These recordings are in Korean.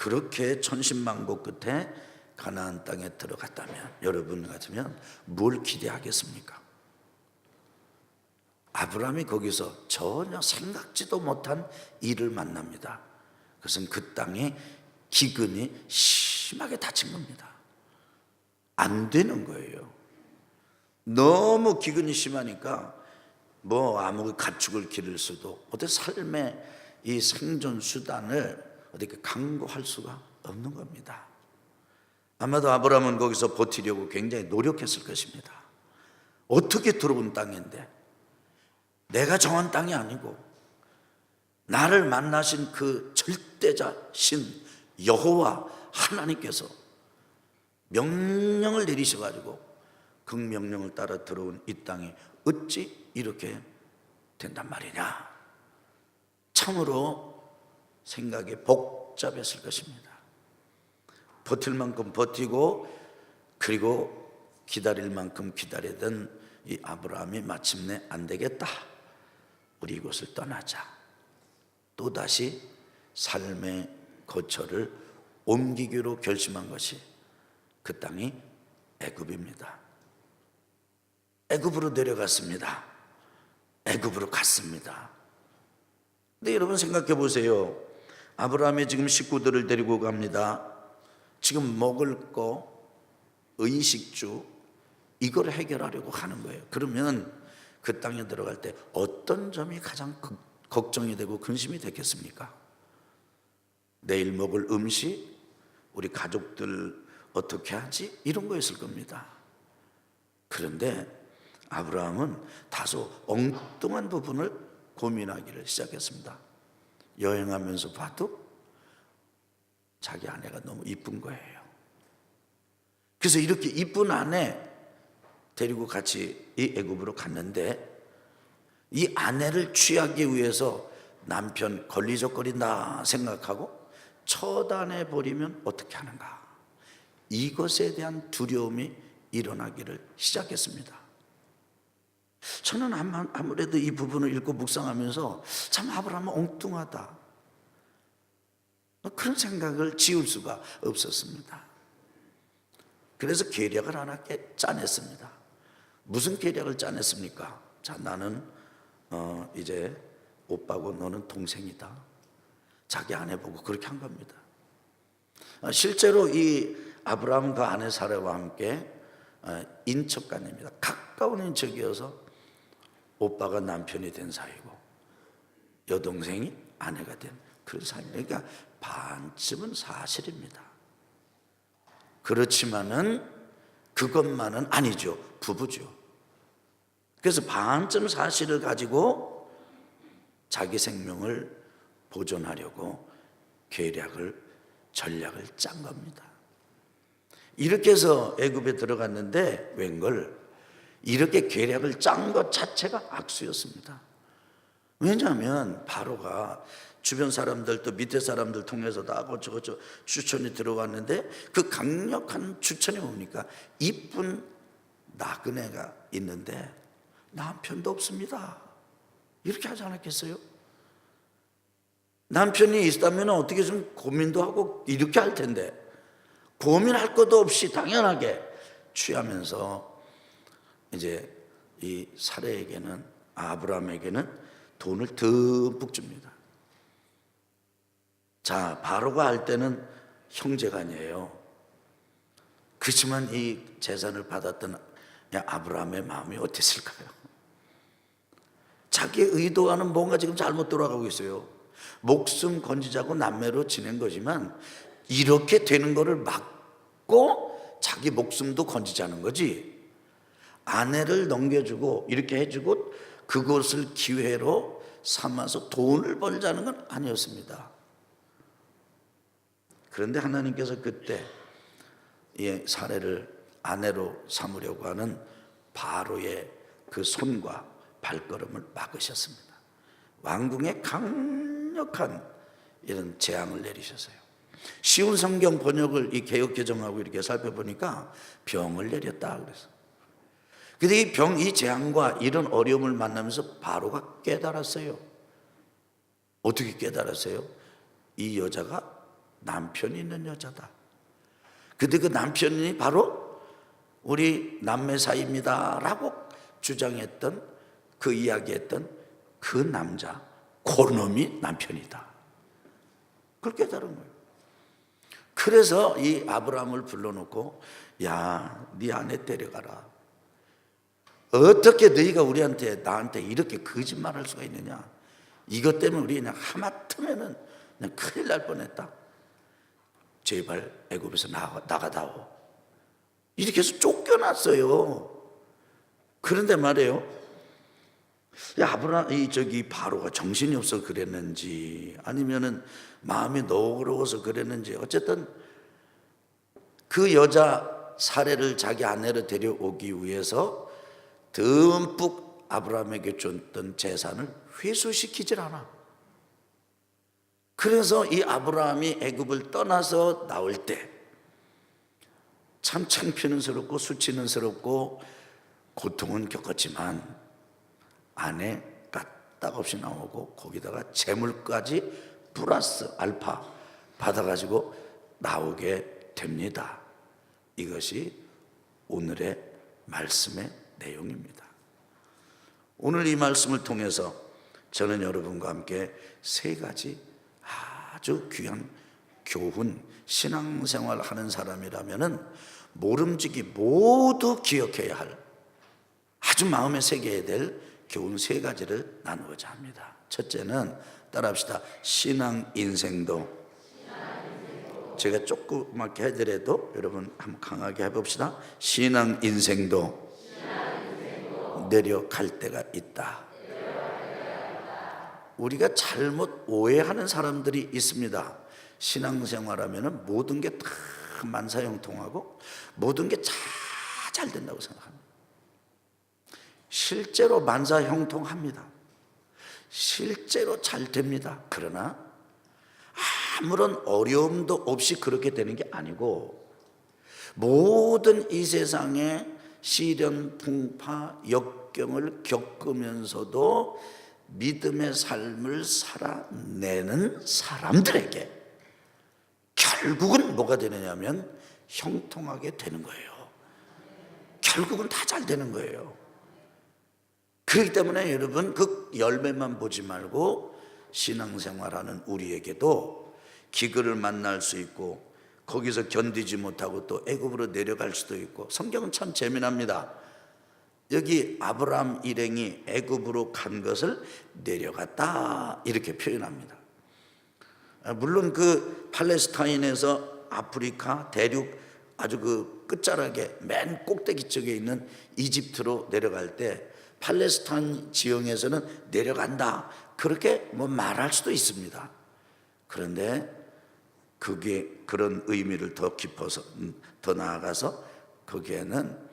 그렇게 천신만고 끝에 가나안 땅에 들어갔다면 여러분 같으면 뭘 기대하겠습니까? 아브라함이 거기서 전혀 생각지도 못한 일을 만납니다. 그것은 그 땅에 기근이 심하게 닫힌 겁니다. 안 되는 거예요. 너무 기근이 심하니까 뭐 아무 가축을 기를 수도, 어떤 삶의 이 생존 수단을 어떻게 강구할 수가 없는 겁니다. 아마도 아브라함은 거기서 버티려고 굉장히 노력했을 것입니다. 어떻게 들어온 땅인데, 내가 정한 땅이 아니고 나를 만나신 그 절대자 신 여호와 하나님께서 명령을 내리셔가지고 그 명령을 따라 들어온 이 땅이 어찌 이렇게 된단 말이냐. 참으로 생각이 복잡했을 것입니다. 버틸 만큼 버티고 그리고 기다릴 만큼 기다리던 이 아브라함이 마침내 안 되겠다, 우리 이곳을 떠나자, 또다시 삶의 거처를 옮기기로 결심한 것이 그 땅이 애굽입니다. 애굽으로 내려갔습니다. 애굽으로 갔습니다. 근데 여러분 생각해 보세요. 아브라함이 지금 식구들을 데리고 갑니다. 지금 먹을 거, 의식주, 이걸 해결하려고 하는 거예요. 그러면 그 땅에 들어갈 때 어떤 점이 가장 걱정이 되고 근심이 됐겠습니까? 내일 먹을 음식, 우리 가족들 어떻게 하지? 이런 거였을 겁니다. 그런데 아브라함은 다소 엉뚱한 부분을 고민하기를 시작했습니다. 여행하면서 봐도 자기 아내가 너무 이쁜 거예요. 그래서 이렇게 이쁜 아내 데리고 같이 이 애굽으로 갔는데, 이 아내를 취하기 위해서 남편 걸리적거린다 생각하고 처단해 버리면 어떻게 하는가, 이것에 대한 두려움이 일어나기를 시작했습니다. 저는 아무래도 이 부분을 읽고 묵상하면서 참 아브라함은 엉뚱하다, 그런 생각을 지울 수가 없었습니다. 그래서 계략을 하나 짜냈습니다. 무슨 계략을 짜냈습니까? 자, 나는 이제 오빠고 너는 동생이다. 자기 아내 보고 그렇게 한 겁니다. 실제로 이 아브라함과 아내 사라와 함께 인척간입니다. 가까운 인척이어서 오빠가 남편이 된 사이고 여동생이 아내가 된 그런 사이입니다. 그러니까 반쯤은 사실입니다. 그렇지만은 그것만은 아니죠. 부부죠. 그래서 반쯤 사실을 가지고 자기 생명을 보존하려고 전략을 짠 겁니다. 이렇게 해서 애굽에 들어갔는데 웬걸 이렇게 계략을 짠 것 자체가 악수였습니다. 왜냐하면 바로가 주변 사람들 또 밑에 사람들 통해서 다 고쳐고쳐 추천이 들어왔는데, 그 강력한 추천이 뭡니까? 이쁜 나그네가 있는데 남편도 없습니다, 이렇게 하지 않았겠어요? 남편이 있다면 어떻게 좀 고민도 하고 이렇게 할 텐데, 고민할 것도 없이 당연하게 취하면서 이제 이 사례에게는, 아브라함에게는 돈을 듬뿍 줍니다. 자, 바로가 할 때는 형제간이에요. 그렇지만 이 재산을 받았던 아브라함의 마음이 어땠을까요? 자기의 의도와는 뭔가 지금 잘못 돌아가고 있어요. 목숨 건지자고 남매로 지낸 거지만 이렇게 되는 거를 막고 자기 목숨도 건지자는 거지, 아내를 넘겨주고 이렇게 해주고 그것을 기회로 삼아서 돈을 벌자는 건 아니었습니다. 그런데 하나님께서 그때 이 사례를 아내로 삼으려고 하는 바로의 그 손과 발걸음을 막으셨습니다. 왕궁에 강력한 이런 재앙을 내리셨어요. 쉬운 성경 번역을 이 개역 개정하고 이렇게 살펴보니까 병을 내렸다 그래서. 근데 이 재앙과 이런 어려움을 만나면서 바로가 깨달았어요. 어떻게 깨달았어요? 이 여자가 남편이 있는 여자다. 근데 그 남편이 바로 우리 남매 사이입니다 라고 주장했던, 그 이야기했던 그 남자, 그놈이 남편이다. 그걸 깨달은 거예요. 그래서 이 아브라함을 불러놓고, 야, 네 아내 데려가라. 어떻게 너희가 나한테 이렇게 거짓말할 수가 있느냐. 이것 때문에 우리 그냥 하마터면은 그냥 큰일 날 뻔했다. 제발 애굽에서 나가다오. 이렇게 해서 쫓겨났어요. 그런데 말이에요, 바로가 정신이 없어 그랬는지 아니면은 마음이 너그러워서 그랬는지, 어쨌든 그 여자 사례를 자기 아내로 데려오기 위해서 듬뿍 아브라함에게 줬던 재산을 회수시키질 않아. 그래서 이 아브라함이 애굽을 떠나서 나올 때 참 창피는스럽고 수치는스럽고 고통은 겪었지만 아내 까딱없이 나오고 거기다가 재물까지 플러스 알파 받아가지고 나오게 됩니다. 이것이 오늘의 말씀의 내용입니다. 오늘 이 말씀을 통해서 저는 여러분과 함께 세 가지 아주 귀한 교훈, 신앙생활 하는 사람이라면 모름지기 모두 기억해야 할, 아주 마음에 새겨야 될 교훈 세 가지를 나누고자 합니다. 첫째는 따라합시다. 신앙 인생도. 제가 조그맣게 해드려도 여러분 한번 강하게 해봅시다. 신앙 인생도 내려갈 때가 있다. 우리가 잘못 오해하는 사람들이 있습니다. 신앙생활하면 모든 게 다 만사형통하고 모든 게 다 잘 된다고 생각합니다. 실제로 만사형통합니다. 실제로 잘 됩니다. 그러나 아무런 어려움도 없이 그렇게 되는 게 아니고, 모든 이 세상의 시련, 풍파, 역경을 겪으면서도 믿음의 삶을 살아내는 사람들에게 결국은 뭐가 되느냐면 형통하게 되는 거예요. 결국은 다 잘 되는 거예요. 그렇기 때문에 여러분, 그 열매만 보지 말고 신앙생활하는 우리에게도 기근을 만날 수 있고, 거기서 견디지 못하고 또 애굽으로 내려갈 수도 있고, 성경은 참 재미납니다. 여기 아브라함 일행이 애굽으로 간 것을 내려갔다 이렇게 표현합니다. 물론 그 팔레스타인에서 아프리카 대륙 아주 그 끝자락에 맨 꼭대기 쪽에 있는 이집트로 내려갈 때 팔레스타인 지형에서는 내려간다 그렇게 뭐 말할 수도 있습니다. 그런데 그게 그런 의미를 더 깊어서 더 나아가서 거기에는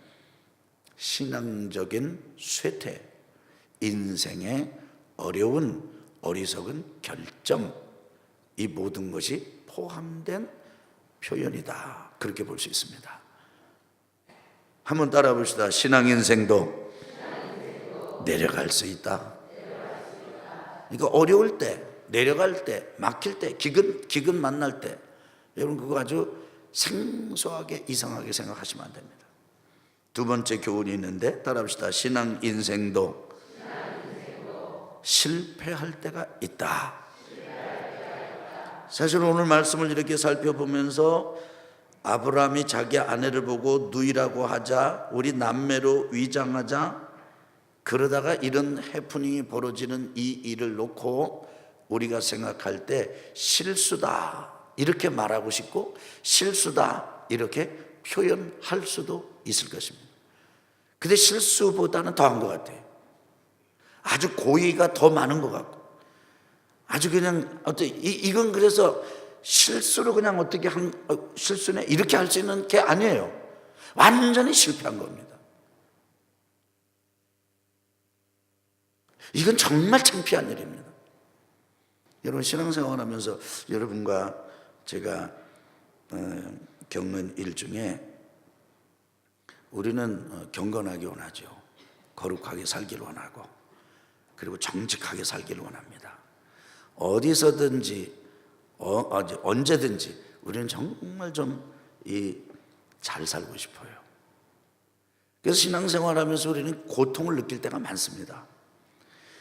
신앙적인 쇠퇴, 인생의 어려운 어리석은 결정, 이 모든 것이 포함된 표현이다 그렇게 볼 수 있습니다. 한번 따라 봅시다. 신앙 인생도 내려갈 수 있다. 그러니까 어려울 때, 내려갈 때, 막힐 때, 기근 만날 때, 여러분 그거 아주 생소하게 이상하게 생각하시면 안 됩니다. 두 번째 교훈이 있는데 따라 봅시다. 신앙 인생도 실패할 때가 있다. 사실 오늘 말씀을 이렇게 살펴보면서 아브라함이 자기 아내를 보고 누이라고 하자, 우리 남매로 위장하자, 그러다가 이런 해프닝이 벌어지는 이 일을 놓고 우리가 생각할 때 실수다 이렇게 말하고 싶고, 실수다 이렇게 표현할 수도 있을 것입니다. 근데 실수보다는 더한 것 같아요. 아주 고의가 더 많은 것 같고, 아주 그냥 이건 그래서 실수로 그냥 어떻게 실수네 이렇게 할 수 있는 게 아니에요. 완전히 실패한 겁니다. 이건 정말 창피한 일입니다. 여러분 신앙생활 하면서 여러분과 제가 겪는 일 중에 우리는 경건하게 원하죠. 거룩하게 살기를 원하고, 그리고 정직하게 살기를 원합니다. 어디서든지 언제든지 우리는 정말 좀 잘 살고 싶어요. 그래서 신앙생활하면서 우리는 고통을 느낄 때가 많습니다.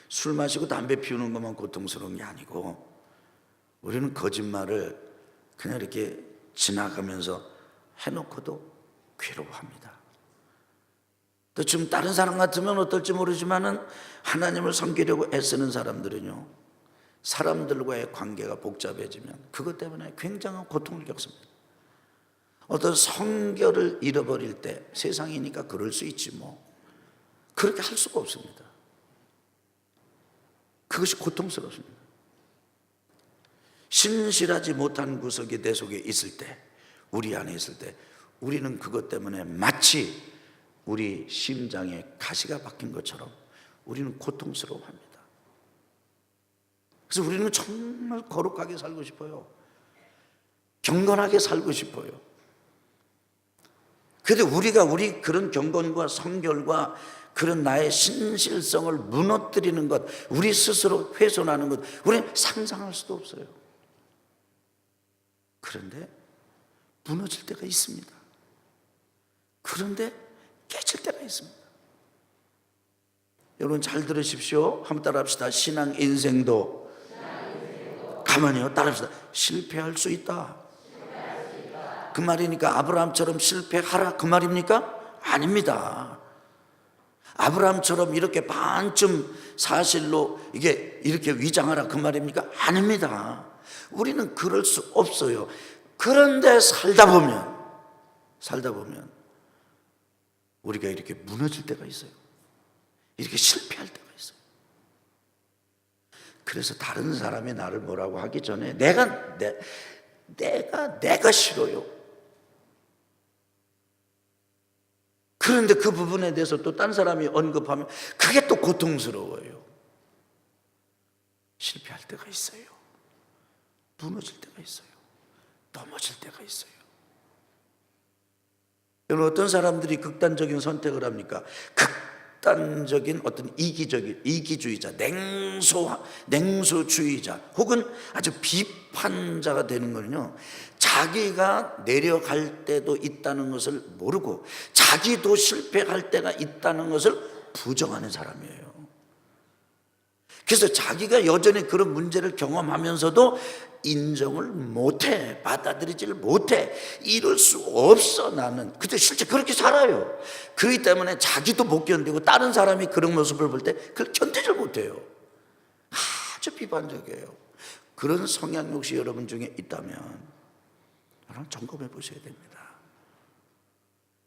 술 마시고 담배 피우는 것만 고통스러운 게 아니고 우리는 거짓말을 그냥 이렇게 지나가면서 해놓고도 괴로워합니다. 또 지금 다른 사람 같으면 어떨지 모르지만은 하나님을 섬기려고 애쓰는 사람들은요, 사람들과의 관계가 복잡해지면 그것 때문에 굉장한 고통을 겪습니다. 어떤 성결을 잃어버릴 때, 세상이니까 그럴 수 있지 뭐, 그렇게 할 수가 없습니다. 그것이 고통스럽습니다. 신실하지 못한 구석이 내 속에 있을 때, 우리 안에 있을 때, 우리는 그것 때문에 마치 우리 심장에 가시가 박힌 것처럼 우리는 고통스러워합니다. 그래서 우리는 정말 거룩하게 살고 싶어요. 경건하게 살고 싶어요. 그런데 우리 그런 경건과 성결과 그런 나의 신실성을 무너뜨리는 것, 우리 스스로 훼손하는 것, 우리는 상상할 수도 없어요. 그런데 무너질 때가 있습니다. 그런데 깨질 때가 있습니다. 여러분 잘 들으십시오. 한번 따라합시다. 신앙 인생도 가만히요, 따라합시다. 실패할 수 있다. 그 말이니까 아브라함처럼 실패하라 그 말입니까? 아닙니다. 아브라함처럼 이렇게 반쯤 사실로 이게 이렇게 위장하라 그 말입니까? 아닙니다. 우리는 그럴 수 없어요. 그런데 살다 보면 우리가 이렇게 무너질 때가 있어요. 이렇게 실패할 때가 있어요. 그래서 다른 사람이 나를 뭐라고 하기 전에 내가 싫어요. 그런데 그 부분에 대해서 또 딴 사람이 언급하면 그게 또 고통스러워요. 실패할 때가 있어요. 무너질 때가 있어요. 넘어질 때가 있어요. 여러분 어떤 사람들이 극단적인 선택을 합니까? 극단적인 어떤 이기주의자, 냉소주의자 혹은 아주 비판자가 되는 거는요, 자기가 내려갈 때도 있다는 것을 모르고 자기도 실패할 때가 있다는 것을 부정하는 사람이에요. 그래서 자기가 여전히 그런 문제를 경험하면서도 인정을 못해, 받아들이지를 못해. 이럴 수 없어 나는. 근데 실제 그렇게 살아요. 그렇기 때문에 자기도 못 견디고 다른 사람이 그런 모습을 볼 때 그걸 견디질 못해요. 아주 비판적이에요. 그런 성향 혹시 여러분 중에 있다면 여러분 점검해 보셔야 됩니다.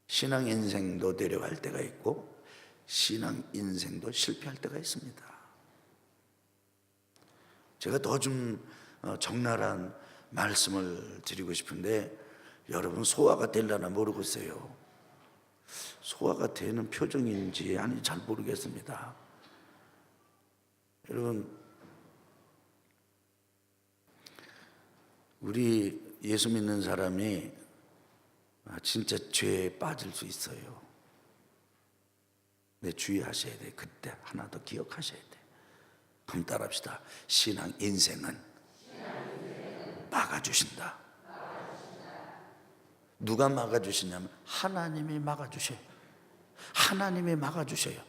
신앙 인생도 내려갈 때가 있고 신앙 인생도 실패할 때가 있습니다. 제가 더 좀 적나라한 말씀을 드리고 싶은데 여러분 소화가 되려나 모르겠어요. 소화가 되는 표정인지 아닌지 잘 모르겠습니다. 여러분 우리 예수 믿는 사람이 진짜 죄에 빠질 수 있어요. 근데 주의하셔야 돼. 그때 하나 더 기억하셔야 돼. 그럼 따라합시다. 신앙 인생은 막아주신다. 누가 막아주시냐면 하나님이 막아주셔요. 하나님이 막아주셔요.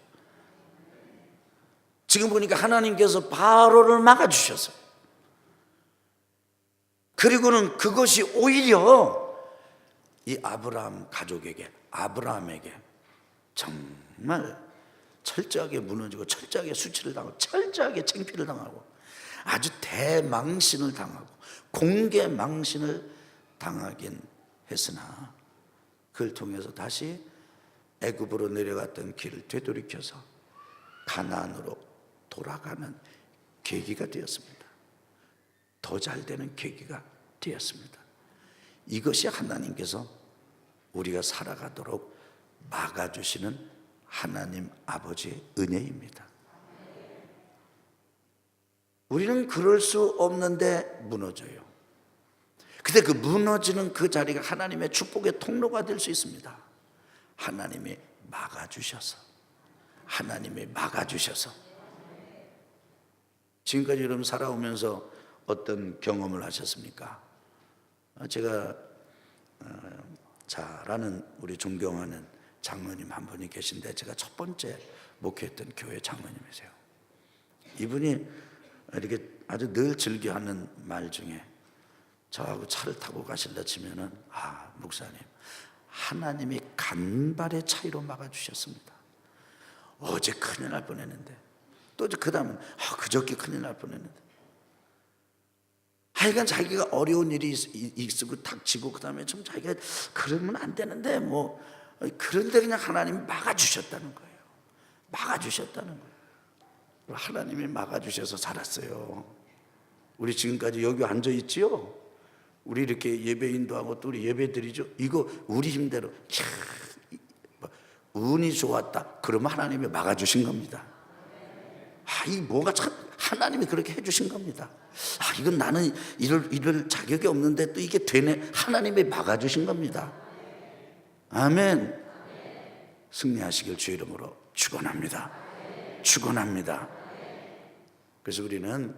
지금 보니까 하나님께서 바로를 막아주셨어요. 그리고는 그것이 오히려 이 아브라함 가족에게, 아브라함에게 정말 철저하게 무너지고 철저하게 수치를 당하고 철저하게 창피를 당하고 아주 대망신을 당하고 공개 망신을 당하긴 했으나 그걸 통해서 다시 애굽으로 내려갔던 길을 되돌이켜서 가나안으로 돌아가는 계기가 되었습니다. 더 잘 되는 계기가 되었습니다. 이것이 하나님께서 우리가 살아가도록 막아주시는 하나님 아버지의 은혜입니다. 우리는 그럴 수 없는데 무너져요. 근데 그 무너지는 그 자리가 하나님의 축복의 통로가 될 수 있습니다. 하나님이 막아주셔서 지금까지 여러분 살아오면서 어떤 경험을 하셨습니까? 제가 잘 아는 우리 존경하는 장로님 한 분이 계신데, 제가 첫 번째 목회했던 교회 장로님이세요. 이분이 이렇게 아주 늘 즐겨하는 말 중에, 저하고 차를 타고 가실라 치면은, 목사님, 하나님이 간발의 차이로 막아주셨습니다. 어제 큰일 날 뻔했는데, 또 그 다음은 그저께 큰일 날 뻔했는데, 하여간 자기가 어려운 일이 있고 닥치고, 그 다음에 좀 자기가 그러면 안 되는데 그런데 그냥 하나님이 막아주셨다는 거예요. 막아주셨다는 거예요. 하나님이 막아주셔서 살았어요. 우리 지금까지 여기 앉아 있지요. 우리 이렇게 예배 인도하고 또 우리 예배 드리죠. 이거 우리 힘대로 운이 좋았다 그러면 하나님이 막아주신 겁니다. 이 뭐가 참 하나님이 그렇게 해주신 겁니다. 이건 나는 이럴 자격이 없는데 또 이게 되네. 하나님이 막아주신 겁니다. 아멘. 승리하시길 주 이름으로 축원합니다. 축원합니다. 그래서 우리는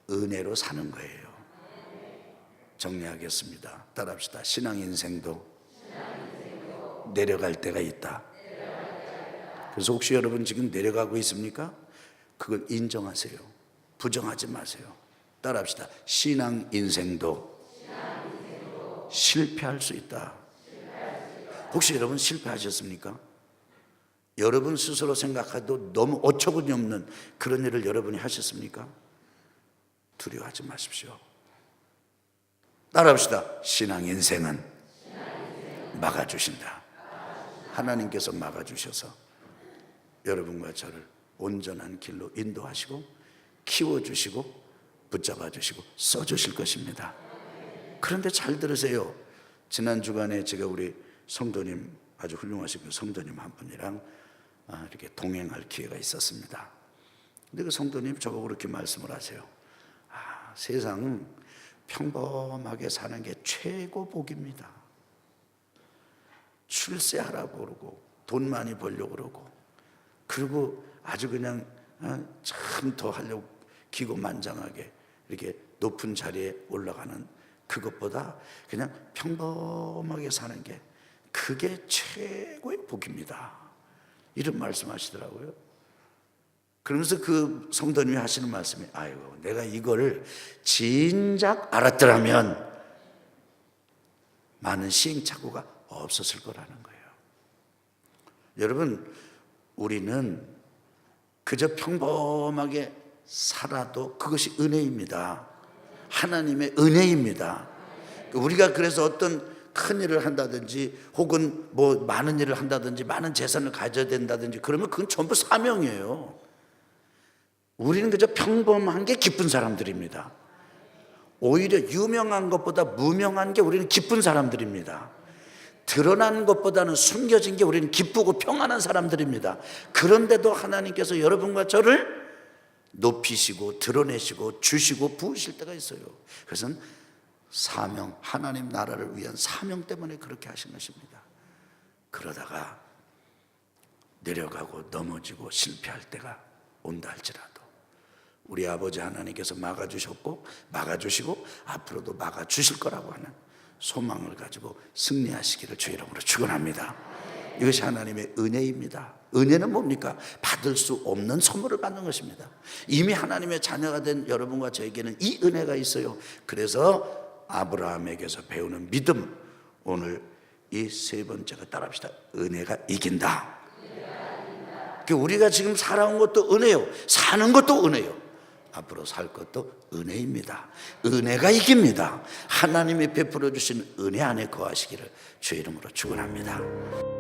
은혜로 사는 거예요. 정리하겠습니다. 따라합시다. 신앙 인생도 내려갈 때가 있다. 그래서 혹시 여러분 지금 내려가고 있습니까? 그걸 인정하세요. 부정하지 마세요. 따라합시다. 신앙 인생도 실패할 수 있다. 혹시 여러분 실패하셨습니까? 여러분 스스로 생각해도 너무 어처구니 없는 그런 일을 여러분이 하셨습니까? 두려워하지 마십시오. 따라합시다. 신앙 인생은 막아주신다. 하나님께서 막아주셔서 여러분과 저를 온전한 길로 인도하시고 키워주시고 붙잡아주시고 써주실 것입니다. 그런데 잘 들으세요. 지난 주간에 제가 우리 성도님, 아주 훌륭하신 그 성도님 한 분이랑 이렇게 동행할 기회가 있었습니다. 근데 그 성도님 저보고 그렇게 말씀을 하세요. 세상 평범하게 사는 게 최고 복입니다. 출세하라고 그러고 돈 많이 벌려고 그러고, 그리고 아주 그냥 참 더 하려고 기고만장하게 이렇게 높은 자리에 올라가는 그것보다 그냥 평범하게 사는 게 그게 최고의 복입니다. 이런 말씀하시더라고요. 그러면서 그 성도님이 하시는 말씀이, 아이고 내가 이거를 진작 알았더라면 많은 시행착오가 없었을 거라는 거예요. 여러분, 우리는 그저 평범하게 살아도 그것이 은혜입니다. 하나님의 은혜입니다. 우리가 그래서 어떤 큰 일을 한다든지 혹은 많은 일을 한다든지 많은 재산을 가져야 된다든지 그러면 그건 전부 사명이에요. 우리는 그저 평범한 게 기쁜 사람들입니다. 오히려 유명한 것보다 무명한 게 우리는 기쁜 사람들입니다. 드러난 것보다는 숨겨진 게 우리는 기쁘고 평안한 사람들입니다. 그런데도 하나님께서 여러분과 저를 높이시고 드러내시고 주시고 부으실 때가 있어요. 그것은 사명, 하나님 나라를 위한 사명 때문에 그렇게 하신 것입니다. 그러다가 내려가고 넘어지고 실패할 때가 온다 할지라도 우리 아버지 하나님께서 막아주셨고 막아주시고 앞으로도 막아주실 거라고 하는 소망을 가지고 승리하시기를 주 이름으로 축원합니다. 이것이 하나님의 은혜입니다. 은혜는 뭡니까? 받을 수 없는 선물을 받는 것입니다. 이미 하나님의 자녀가 된 여러분과 저에게는 이 은혜가 있어요. 그래서 아브라함에게서 배우는 믿음, 오늘 이 세 번째가 따라합시다. 은혜가 이긴다. 우리가 지금 살아온 것도 은혜요, 사는 것도 은혜요, 앞으로 살 것도 은혜입니다. 은혜가 이깁니다. 하나님이 베풀어 주신 은혜 안에 거하시기를 주의 이름으로 축원합니다.